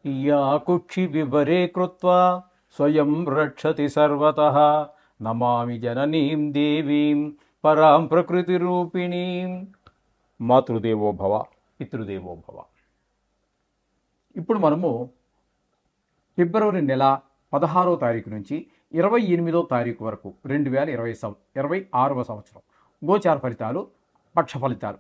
Yeah కుక్షి వివరే కృత్వా స్వయం రక్షతి సర్వతః నమామి జననీం దేవీం పరాం ప్రకృతి రూపిణీం. మాతృదేవో భవ పితృదేవో భవ. ఇప్పుడు మనము ఫిబ్రవరి నెల 16వ తారీఖు నుంచి 28వ తారీఖు వరకు 2026వ సంవత్సరం గోచార ఫలితాలు, పక్ష ఫలితాలు.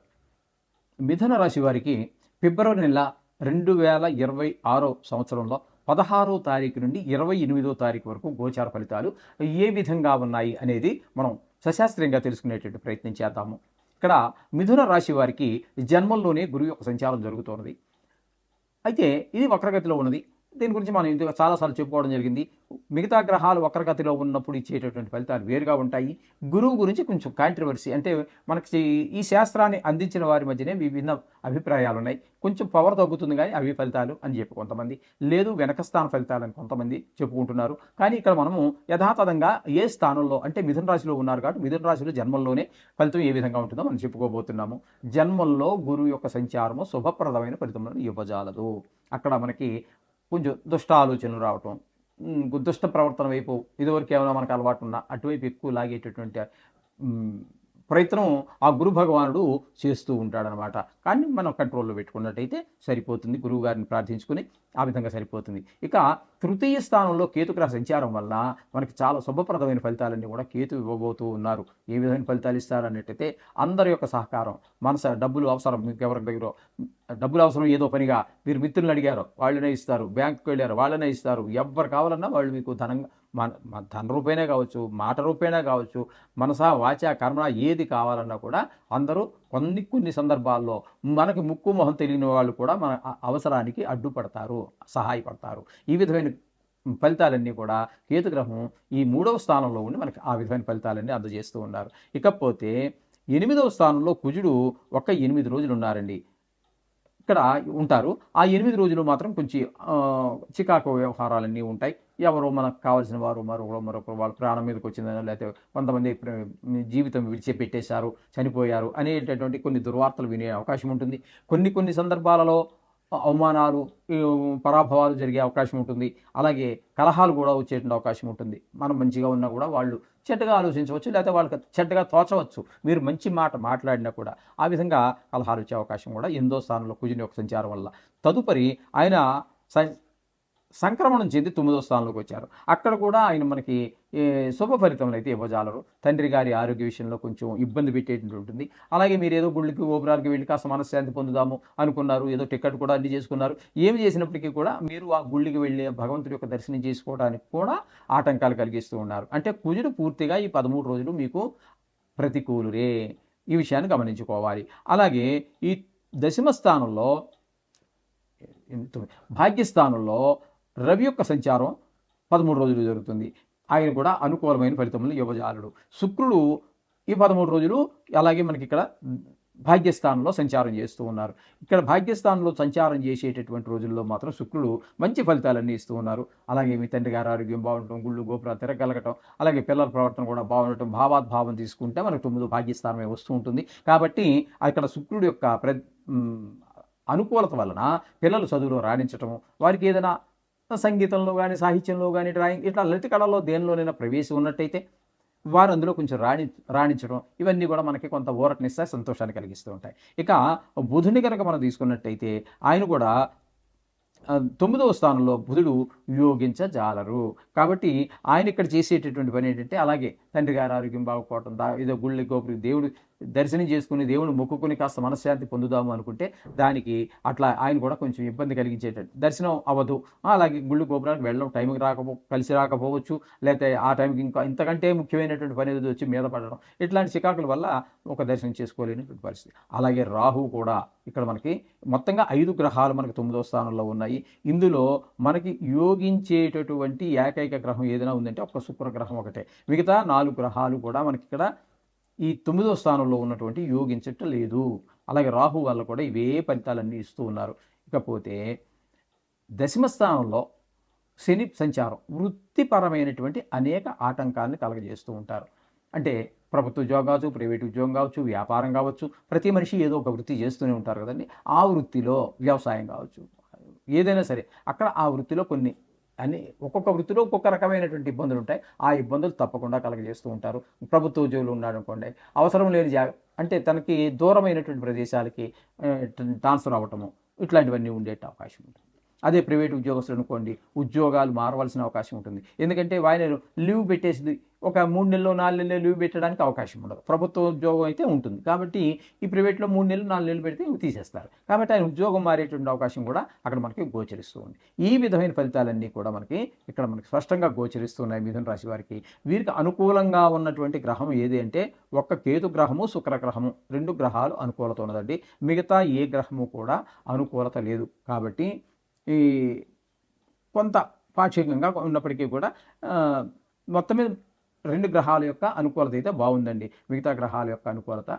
మిథున రాశి వారికి ఫిబ్రవరి నెల 2026 సంవత్సరంలో 16వ తారీఖు నుండి 28వ తారీఖు వరకు గోచార ఫలితాలు ఏ విధంగా ఉన్నాయి అనేది మనం సశాస్త్రీయంగా తెలుసుకునేటువంటి ప్రయత్నం చేద్దాము. ఇక్కడ మిథున రాశి వారికి జన్మంలోనే గురువు యొక్క సంచారం జరుగుతున్నది. అయితే ఇది వక్రగతిలో ఉన్నది. దీని గురించి మనం ఇందులో చాలాసార్లు చెప్పుకోవడం జరిగింది. మిగతా గ్రహాలు వక్రగతిలో ఉన్నప్పుడు ఇచ్చేటటువంటి ఫలితాలు వేరుగా ఉంటాయి. గురువు గురించి కొంచెం కాంట్రవర్సీ, అంటే మనకి ఈ శాస్త్రాన్ని అందించిన వారి మధ్యనే విభిన్న అభిప్రాయాలు ఉన్నాయి. కొంచెం పవర్ తగ్గుతుంది కానీ అవి ఫలితాలు అని చెప్పి కొంతమంది, లేదు వెనక స్థాన ఫలితాలు అని కొంతమంది చెప్పుకుంటున్నారు. కానీ ఇక్కడ మనము యథాతథంగా ఏ స్థానంలో, అంటే మిథున రాశిలో ఉన్నారు కాబట్టి మిథున రాశిలో జన్మంలోనే ఫలితం ఏ విధంగా ఉంటుందో మనం చెప్పుకోబోతున్నాము. జన్మంలో గురువు యొక్క సంచారము శుభప్రదమైన ఫలితములను ఇవ్వజాలదు. అక్కడ మనకి కొంచెం దుష్ట ఆలోచనలు రావటం, దుష్ట ప్రవర్తన వైపు ఇదివరకు ఏమైనా మనకు అలవాటు ఉన్నా అటువైపు ఎక్కువ లాగేటటువంటి ప్రయత్నం ఆ గురు భగవానుడు చేస్తూ ఉంటాడనమాట. కానీ మనం కంట్రోల్లో పెట్టుకున్నట్టయితే సరిపోతుంది. గురువు గారిని ప్రార్థించుకుని ఆ విధంగా సరిపోతుంది. ఇక తృతీయ స్థానంలో కేతుగ్రహ సంచారం వల్ల మనకి చాలా శుభప్రదమైన ఫలితాలన్నీ కూడా కేతు ఇవ్వబోతూ ఉన్నారు. ఏ విధమైన ఫలితాలు ఇస్తారన్నట్టయితే అందరి యొక్క సహకారం, డబ్బులు అవసరం, మీకు ఎవరి దగ్గర డబ్బులు అవసరం, ఏదో పనిగా మీరు మిత్రులను అడిగారో వాళ్ళనే ఇస్తారు, బ్యాంకుకి వెళ్ళారు వాళ్ళనే ఇస్తారు. ఎవరు కావాలన్నా వాళ్ళు మీకు ధన రూపేణే కావచ్చు, మాట రూపేణే కావచ్చు, మనసా వాచా కర్మ ఏది కావాలన్నా కూడా అందరూ కొన్ని సందర్భాల్లో మనకి ముక్కు మొహం తెలియని వాళ్ళు కూడా మన అవసరానికి అడ్డుపడతారు, సహాయపడతారు. ఈ విధమైన ఫలితాలన్నీ కూడా కేతుగ్రహం ఈ 3వ స్థానంలో ఉండి మనకి ఆ విధమైన ఫలితాలన్నీ అందజేస్తూ ఉన్నారు. ఇకపోతే 8వ స్థానంలో కుజుడు 8 రోజులు ఉన్నారండి, ఇక్కడ ఉంటారు. ఆ 8 రోజులు మాత్రం కొంచెం చికాకు వ్యవహారాలన్నీ ఉంటాయి. ఎవరో మనకు కావాల్సిన వారు మరొకరు వాళ్ళ ప్రాణం మీదకి వచ్చిందని, లేకపోతే కొంతమంది జీవితం విడిచిపెట్టేశారు, చనిపోయారు అనేటటువంటి కొన్ని దుర్వార్తలు వినే అవకాశం ఉంటుంది. కొన్ని సందర్భాలలో అవమానాలు, పరాభవాలు జరిగే అవకాశం ఉంటుంది. అలాగే కలహాలు కూడా వచ్చేటువంటి అవకాశం ఉంటుంది. మనం మంచిగా ఉన్నా కూడా వాళ్ళు చెడ్డగా ఆలోచించవచ్చు, లేకపోతే వాళ్ళకి చెడ్డగా తోచవచ్చు. మీరు మంచి మాట మాట్లాడినా కూడా ఆ విధంగా కలహాలు వచ్చే అవకాశం కూడా 8వ స్థానంలో కుజుని యొక్క సంచారం వల్ల. తదుపరి ఆయన సంక్రమణం చెంది 9వ స్థానంలోకి వచ్చారు. అక్కడ కూడా ఆయన మనకి శుభ ఫలితములు అయితే ఇవ్వజాలరు. తండ్రి గారి ఆరోగ్య విషయంలో కొంచెం ఇబ్బంది పెట్టేటువంటి ఉంటుంది. అలాగే మీరు ఏదో గుళ్ళకి గోపురాలకి వెళ్ళి కాస్త మనశ్శాంతి పొందుదాము అనుకున్నారు, ఏదో టికెట్ కూడా అన్ని చేసుకున్నారు. ఏమి చేసినప్పటికీ కూడా మీరు ఆ గుళ్ళకి వెళ్ళి భగవంతుడి యొక్క దర్శనం చేసుకోవడానికి కూడా ఆటంకాలు కలిగిస్తూ ఉన్నారు. అంటే కుజుడు పూర్తిగా ఈ 13 రోజులు మీకు ప్రతికూలురే. ఈ విషయాన్ని గమనించుకోవాలి. అలాగే ఈ దశమ స్థానంలో, భాగ్యస్థానంలో రవి యొక్క సంచారం 13 రోజులు జరుగుతుంది. ఆయన కూడా అనుకూలమైన ఫలితములు ఇవ్వజాలడు. శుక్రుడు ఈ 13 రోజులు అలాగే మనకి ఇక్కడ భాగ్యస్థానంలో సంచారం చేస్తూ ఉన్నారు. ఇక్కడ భాగ్యస్థానంలో సంచారం చేసేటటువంటి రోజుల్లో మాత్రం శుక్రుడు మంచి ఫలితాలన్నీ ఇస్తూ ఉన్నారు. అలాగే మీ తండ్రి గారి ఆరోగ్యం బాగుండటం, గుళ్ళు గోపురాలు తిరగలగటం, అలాగే పిల్లల ప్రవర్తన కూడా బాగుండటం, భావాద్భావం తీసుకుంటే మనకు 9 భాగ్యస్థానమే వస్తూ ఉంటుంది. కాబట్టి అక్కడ శుక్రుడు యొక్క అనుకూలత వలన పిల్లలు చదువులో రాణించటం, వారికి ఏదైనా సంగీతంలో కానీ, సాహిత్యంలో కానీ, డ్రాయింగ్ ఇట్లా లలిత కళలో దేనిలోనైనా ప్రవేశం ఉన్నట్టయితే వారు అందులో కొంచెం రాణించడం, ఇవన్నీ కూడా మనకి కొంత ఊరటనిస్తాయి, సంతోషాన్ని కలిగిస్తూ ఉంటాయి. ఇక బుధుని కనుక మనం తీసుకున్నట్టయితే ఆయన కూడా 9వ స్థానంలో బుధుడు యోగించజాలరు. కాబట్టి ఆయన ఇక్కడ చేసేటటువంటి పని ఏంటంటే, అలాగే తండ్రి గారి ఆరోగ్యం బాగుపోవటం, ఏదో గుళ్ళి గోపురి దేవుడు దర్శనం చేసుకుని దేవుని మొక్కుకుని కాస్త మనశ్శాంతి పొందుదాము అనుకుంటే దానికి అట్లా ఆయన కూడా కొంచెం ఇబ్బంది కలిగించేటట్టు దర్శనం అవ్వదు. అలాగే గుళ్ళు గోపురానికి వెళ్ళడం టైంకి కలిసి రాకపోవచ్చు, లేకపోతే ఆ టైంకి ఇంతకంటే ముఖ్యమైనటువంటి పని ఏదో వచ్చి మీద పడడం, ఇట్లాంటి చికాకుల వల్ల ఒక దర్శనం చేసుకోలేనటువంటి పరిస్థితి. అలాగే రాహు కూడా ఇక్కడ మనకి మొత్తంగా 5 గ్రహాలు మనకి 9వ స్థానంలో ఉన్నాయి. ఇందులో మనకి యోగించేటటువంటి ఏకైక గ్రహం ఏదైనా ఉందంటే ఒక శుక్రగ్రహం ఒకటే. మిగతా 4 గ్రహాలు కూడా మనకి ఇక్కడ ఈ 9వ స్థానంలో ఉన్నటువంటి యోగించటం లేదు. అలాగే రాహు వల్ల కూడా ఇవే ఫలితాలన్నీ ఇస్తూ ఉన్నారు. ఇకపోతే దశమ స్థానంలో శని సంచారం వృత్తిపరమైనటువంటి అనేక ఆటంకాలను కలగజేస్తూ ఉంటారు. అంటే ప్రభుత్వ ఉద్యోగం కావచ్చు, ప్రైవేట్ ఉద్యోగం కావచ్చు, వ్యాపారం కావచ్చు, ప్రతి మనిషి ఏదో ఒక వృత్తి చేస్తూనే ఉంటారు కదండి. ఆ వృత్తిలో వ్యవసాయం కావచ్చు, ఏదైనా సరే అక్కడ ఆ వృత్తిలో కొన్ని అని ఒక్కొక్క వృత్తిలో ఒక్కొక్క రకమైనటువంటి ఇబ్బందులు ఉంటాయి. ఆ ఇబ్బందులు తప్పకుండా కలగజేస్తూ ఉంటారు. ప్రభుత్వ ఉద్యోగులు ఉన్నాడనుకోండి, అవసరం లేని అంటే తనకి దూరమైనటువంటి ప్రదేశాలకి ట్రాన్స్ఫర్ అవ్వటము, ఇట్లాంటివన్నీ ఉండే అవకాశం ఉంటుంది. అదే ప్రైవేట్ ఉద్యోగస్తులు అనుకోండి, ఉద్యోగాలు మారవలసిన అవకాశం ఉంటుంది. ఎందుకంటే ఆయన లీవ్ పెట్టేసి ఒక 3 నెలలు 4 నెలలు లీవ్ పెట్టడానికి అవకాశం ఉండదు. ప్రభుత్వ ఉద్యోగం అయితే ఉంటుంది. కాబట్టి ఈ ప్రైవేట్‌లో 3 నెలలు 4 నెలలు పెడితే తీసేస్తారు. కాబట్టి ఆయన ఉద్యోగం మారేటువంటి అవకాశం కూడా అక్కడ మనకి గోచరిస్తూ ఉంది. ఈ విధమైన ఫలితాలన్నీ కూడా ఇక్కడ మనకి స్పష్టంగా గోచరిస్తున్నాయి మిథున రాశి వారికి. వీరికి అనుకూలంగా ఉన్నటువంటి గ్రహం ఏది అంటే ఒక్క కేతు గ్రహము, శుక్ర గ్రహము 2 గ్రహాలు అనుకూలత ఉన్నదండి. మిగతా ఏ గ్రహము కూడా అనుకూలత లేదు. కాబట్టి ఈ కొంత పాక్షికంగా ఉన్నప్పటికీ కూడా మొత్తం మీద 2 గ్రహాల యొక్క అనుకూలత అయితే బాగుందండి. మిగతా గ్రహాల యొక్క అనుకూలత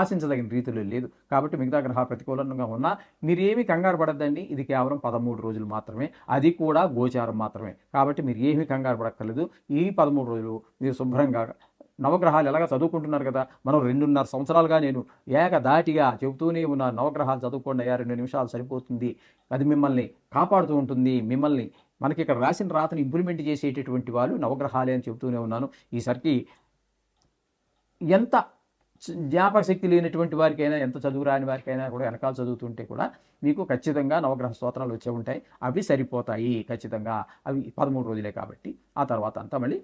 ఆశించదగిన రీతిలో లేదు. కాబట్టి మిగతా గ్రహాలు ప్రతికూలంగా ఉన్నా మీరేమీ కంగారు పడద్దండి. ఇది కేవలం 13 రోజులు మాత్రమే, అది కూడా గోచారం మాత్రమే. కాబట్టి మీరు ఏమీ కంగారు పడక్కర్లేదు. ఈ 13 రోజులు మీరు శుభ్రంగా నవగ్రహాలు ఎలాగ చదువుకుంటున్నారు కదా, మనం 2.5 సంవత్సరాలుగా నేను ఏకధాటిగా చెబుతూనే ఉన్నాను, నవగ్రహాలు చదువుకోండి అయ్యా, 2 నిమిషాలు సరిపోతుంది, అది మిమ్మల్ని కాపాడుతూ ఉంటుంది, మిమ్మల్ని మనకి ఇక్కడ రాసిన రాతను ఇంప్లిమెంట్ చేసేటటువంటి వాళ్ళు నవగ్రహాలే అని చెబుతూనే ఉన్నాను. ఈసరికి ఎంత జ్ఞాపక శక్తి లేనటువంటి వారికైనా, ఎంత చదువు రాని వారికైనా కూడా వెనకాల చదువుతుంటే కూడా మీకు ఖచ్చితంగా నవగ్రహ స్తోత్రాలు వచ్చే ఉంటాయి. అవి సరిపోతాయి ఖచ్చితంగా. అవి 13 రోజులే కాబట్టి ఆ తర్వాత అంతా మళ్ళీ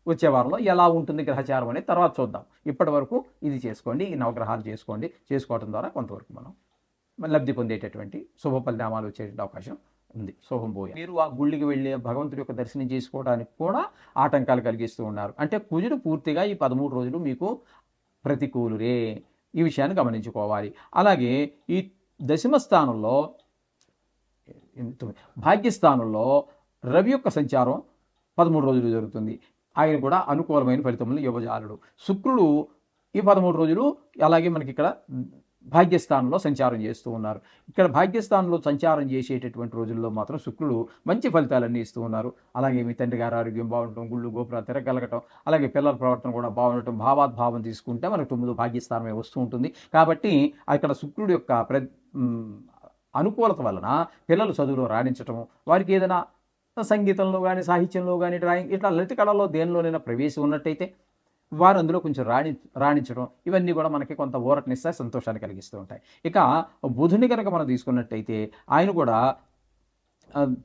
వచ్చే వారంలో ఎలా ఉంటుంది గ్రహచారం అనేది తర్వాత చూద్దాం. ఇప్పటి వరకు ఇది చేసుకోండి, ఈ నవగ్రహాలు చేసుకోండి. చేసుకోవడం ద్వారా కొంతవరకు మనం లబ్ధి పొందేటటువంటి శుభ పరిణామాలు వచ్చేటువంటి అవకాశం ఉంది. శుభం పోయి మీరు ఆ గుళ్ళకి వెళ్ళి భగవంతుడి యొక్క దర్శనం చేసుకోవడానికి కూడా ఆటంకాలు కలిగిస్తూ ఉన్నారు. అంటే కుజుడు పూర్తిగా ఈ 13 రోజులు మీకు ప్రతికూలురే. ఈ విషయాన్ని గమనించుకోవాలి. అలాగే ఈ దశమ స్థానంలో భాగ్యస్థానంలో రవి యొక్క సంచారం 13 రోజులు జరుగుతుంది. ఆయన కూడా అనుకూలమైన ఫలితములు యువజాలుడు. శుక్రుడు ఈ 13 రోజులు అలాగే మనకి ఇక్కడ భాగ్యస్థానంలో సంచారం చేస్తూ ఉన్నారు. ఇక్కడ భాగ్యస్థానంలో సంచారం చేసేటటువంటి రోజుల్లో మాత్రం శుక్రుడు మంచి ఫలితాలన్నీ ఇస్తూ ఉన్నారు. అలాగే మీ తండ్రి గారి ఆరోగ్యం బాగుండటం, గుళ్ళు గోపురాలు తిరగలగటం, అలాగే పిల్లల ప్రవర్తన కూడా బాగుండటం, భావాద్భావం తీసుకుంటే మనకు 9 భాగ్యస్థానమే వస్తూ ఉంటుంది. కాబట్టి అక్కడ శుక్రుడు యొక్క అనుకూలత వలన పిల్లలు చదువులో రాణించటము, వారికి ఏదైనా సంగీతంలో కానీ, సాహిత్యంలో కానీ, డ్రాయింగ్ ఇట్లా లలిత కళలో దేనిలోనైనా ప్రవేశం ఉన్నట్టయితే వారు అందులో కొంచెం రాణించడం, ఇవన్నీ కూడా మనకి కొంత ఊరటనిస్తాయి, సంతోషాన్ని కలిగిస్తూ ఉంటాయి. ఇక బుధుని కనుక మనం తీసుకున్నట్టయితే ఆయన కూడా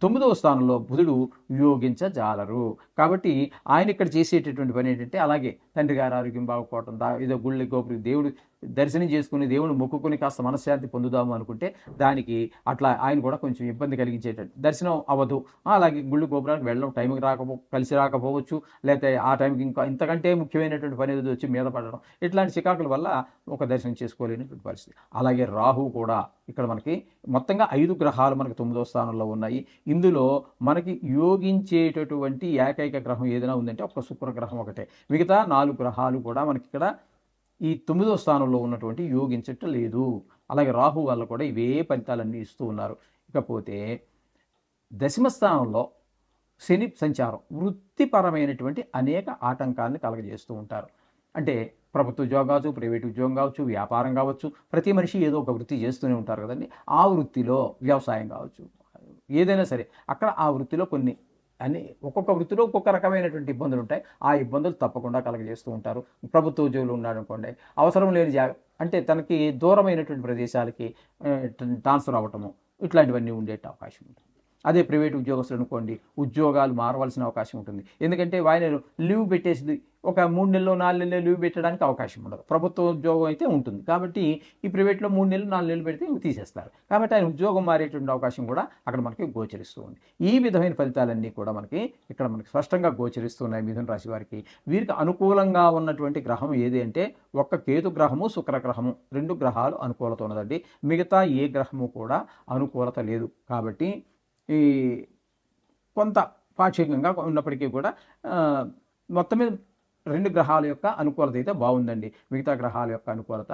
9వ స్థానంలో బుధుడు యోగించజాలరు. కాబట్టి ఆయన ఇక్కడ చేసేటటువంటి పని ఏంటంటే, అలాగే తండ్రి గారి ఆరోగ్యం బాగుపోవటం, ఏదో గుళ్ళి గోపురి దేవుడు దర్శనం చేసుకుని దేవుడు మొక్కుకొని కాస్త మనశ్శాంతి పొందుదాము అనుకుంటే దానికి అట్లా ఆయన కూడా కొంచెం ఇబ్బంది కలిగించేటట్టు దర్శనం అవ్వదు. అలాగే గుళ్ళు గోపురానికి వెళ్ళడం టైంకి కలిసి రాకపోవచ్చు, లేకపోతే ఆ టైంకి ఇంకా ఇంతకంటే ముఖ్యమైనటువంటి పని ఏదో వచ్చి మీద పడడం, ఇట్లాంటి చికాకుల వల్ల ఒక దర్శనం చేసుకోలేనటువంటి పరిస్థితి. అలాగే రాహు కూడా ఇక్కడ మనకి మొత్తంగా 5 గ్రహాలు మనకి 9వ స్థానంలో ఉన్నాయి. ఇందులో మనకి యోగించేటటువంటి ఏకైక గ్రహం ఏదైనా ఉందంటే ఒక శుక్ర గ్రహం ఒకటే. మిగతా 4 గ్రహాలు కూడా మనకి ఇక్కడ ఈ 9వ స్థానంలో ఉన్నటువంటి యోగించటం లేదు. అలాగే రాహు వల్ల కూడా ఇవే ఫలితాలన్నీ ఇస్తూ ఉన్నారు. ఇకపోతే దశమ స్థానంలో శని సంచారం వృత్తిపరమైనటువంటి అనేక ఆటంకాలను కలగజేస్తూ ఉంటారు. అంటే ప్రభుత్వ ఉద్యోగం కావచ్చు, ప్రైవేట్ ఉద్యోగం కావచ్చు, వ్యాపారం కావచ్చు, ప్రతి మనిషి ఏదో ఒక వృత్తి చేస్తూనే ఉంటారు కదండి. ఆ వృత్తిలో వ్యవసాయం కావచ్చు, ఏదైనా సరే అక్కడ ఆ వృత్తిలో కొన్ని ఒక్కొక్క వృత్తిలో ఒక్కొక్క రకమైనటువంటి ఇబ్బందులు ఉంటాయి. ఆ ఇబ్బందులు తప్పకుండా కలగజేస్తూ ఉంటారు. ప్రభుత్వ ఉద్యోగులు ఉన్నాడనుకోండి, అవసరం లేని అంటే తనకి దూరమైనటువంటి ప్రదేశాలకి ట్రాన్స్ఫర్ అవ్వటము, ఇట్లాంటివన్నీ ఉండే అవకాశం ఉంటుంది. అదే ప్రైవేట్ ఉద్యోగస్తులు అనుకోండి, ఉద్యోగాలు మారవలసిన అవకాశం ఉంటుంది. ఎందుకంటే ఆయన లీవ్ పెట్టేసి ఒక 3 నెలలు 4 నెలలు లీవ్ పెట్టడానికి అవకాశం ఉండదు. ప్రభుత్వ ఉద్యోగం అయితే ఉంటుంది. కాబట్టి ఈ ప్రైవేట్లో 3 నెలలు 4 నెలలు పెడితే తీసేస్తారు. కాబట్టి ఆయన ఉద్యోగం మారేటువంటి అవకాశం కూడా అక్కడ మనకి గోచరిస్తూ ఉంది. ఈ విధమైన ఫలితాలన్నీ కూడా ఇక్కడ మనకి స్పష్టంగా గోచరిస్తున్నాయి మిథున రాశి వారికి. వీరికి అనుకూలంగా ఉన్నటువంటి గ్రహం ఏది అంటే ఒక్క కేతు గ్రహము, శుక్ర గ్రహము 2 గ్రహాలు అనుకూలత ఉన్నదండి. మిగతా ఏ గ్రహము కూడా అనుకూలత లేదు. కాబట్టి ఈ కొంత పాక్షికంగా ఉన్నప్పటికీ కూడా మొత్తం మీద 2 గ్రహాల యొక్క అనుకూలత అయితే బాగుందండి. మిగతా గ్రహాల యొక్క అనుకూలత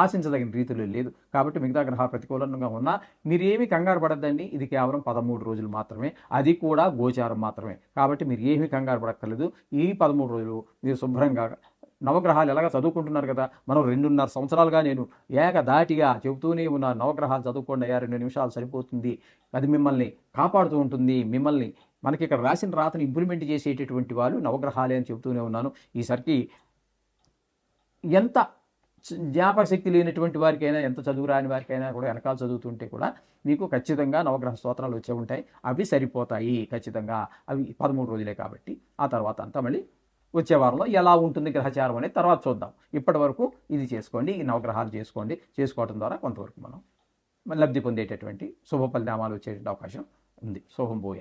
ఆశించదగిన రీతిలో లేదు. కాబట్టి మిగతా గ్రహాలు ప్రతికూలంగా ఉన్నా మీరేమీ కంగారు పడద్దండి. ఇది కేవలం 13 రోజులు మాత్రమే, అది కూడా గోచారం మాత్రమే. కాబట్టి మీరు ఏమీ కంగారు పడక్కర్లేదు. ఈ 13 రోజులు మీరు శుభ్రంగా నవగ్రహాలు ఎలాగ చదువుకుంటున్నారు కదా, మనం 2.5 సంవత్సరాలుగా నేను ఏకధాటిగా చెబుతూనే ఉన్నాను, నవగ్రహాలు చదువుకోండి అయ్యా, 2 నిమిషాలు సరిపోతుంది, అది మిమ్మల్ని కాపాడుతూ ఉంటుంది, మిమ్మల్ని మనకి ఇక్కడ రాసిన రాతను ఇంప్లిమెంట్ చేసేటటువంటి వాళ్ళు నవగ్రహాలే అని చెబుతూనే ఉన్నాను. ఈసరికి ఎంత జ్ఞాపక శక్తి లేనటువంటి వారికైనా, ఎంత చదువు రాని వారికైనా కూడా వెనకాల చదువుతుంటే కూడా మీకు ఖచ్చితంగా నవగ్రహ స్తోత్రాలు వచ్చే ఉంటాయి. అవి సరిపోతాయి ఖచ్చితంగా. అవి 13 రోజులే కాబట్టి ఆ తర్వాత అంతా మళ్ళీ వచ్చే వారంలో ఎలా ఉంటుంది గ్రహచారం అనేది తర్వాత చూద్దాం. ఇప్పటి వరకు ఇది చేసుకోండి, ఈ నవగ్రహాలు చేసుకోండి. చేసుకోవడం ద్వారా కొంతవరకు మనం లబ్ధి పొందేటటువంటి శుభ పరిణామాలు వచ్చేటువంటి అవకాశం ఉంది. శుభం భూయ.